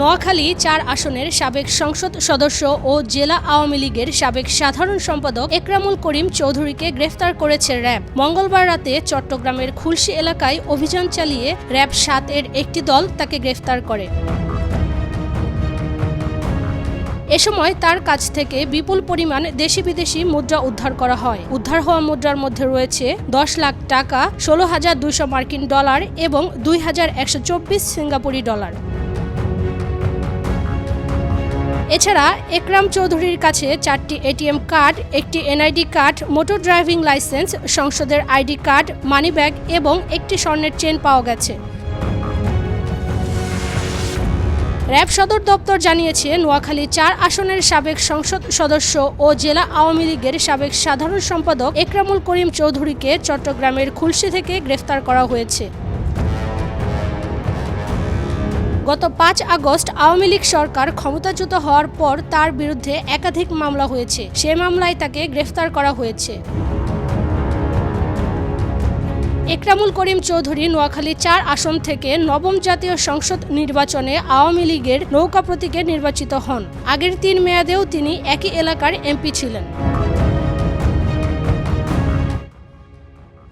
নোয়াখালী ৪ আসনের সাবেক সংসদ সদস্য ও জেলা আওয়ামী লীগের সাবেক সাধারণ সম্পাদক একরামুল করিম চৌধুরীকে গ্রেফতার করেছে র্যাব। মঙ্গলবার রাতে চট্টগ্রামের খুলশী এলাকায় অভিযান চালিয়ে র্যাব ৭ এর একটি দল তাকে গ্রেফতার করে। এ সময় তার কাছ থেকে বিপুল পরিমাণ দেশি বিদেশি মুদ্রা উদ্ধার করা হয়। উদ্ধার হওয়া মুদ্রার মধ্যে রয়েছে ১০ লাখ টাকা, ১৬,২০০ মার্কিন ডলার এবং ২,১২৪ সিঙ্গাপুরি ডলার। এছাড়া একরাম চৌধুরীর কাছে ৪টি এটিএম কার্ড, একটি NID card, motor driving licence, সংসদের আইডি কার্ড, মানিব্যাগ এবং একটি স্বর্ণের চেন পাওয়া গেছে। র্যাব সদর দপ্তর জানিয়েছে, নোয়াখালী ৪ আসনের সাবেক সংসদ সদস্য ও জেলা আওয়ামী লীগের সাবেক সাধারণ সম্পাদক একরামুল করিম চৌধুরীকে চট্টগ্রামের খুলশী থেকে গ্রেফতার করা হয়েছে। গত ৫ আগস্ট আওয়ামী লীগ সরকার ক্ষমতাচ্যুত হওয়ার পর তার বিরুদ্ধে একাধিক মামলা হয়েছে। সে মামলায় তাকে গ্রেফতার করা হয়েছে। একরামুল করিম চৌধুরী নোয়াখালী ৪ আসন থেকে নবম জাতীয় সংসদ নির্বাচনে আওয়ামী লীগের নৌকা প্রতীকে নির্বাচিত হন। আগের ৩ মেয়াদেও তিনি একই এলাকার এমপি ছিলেন।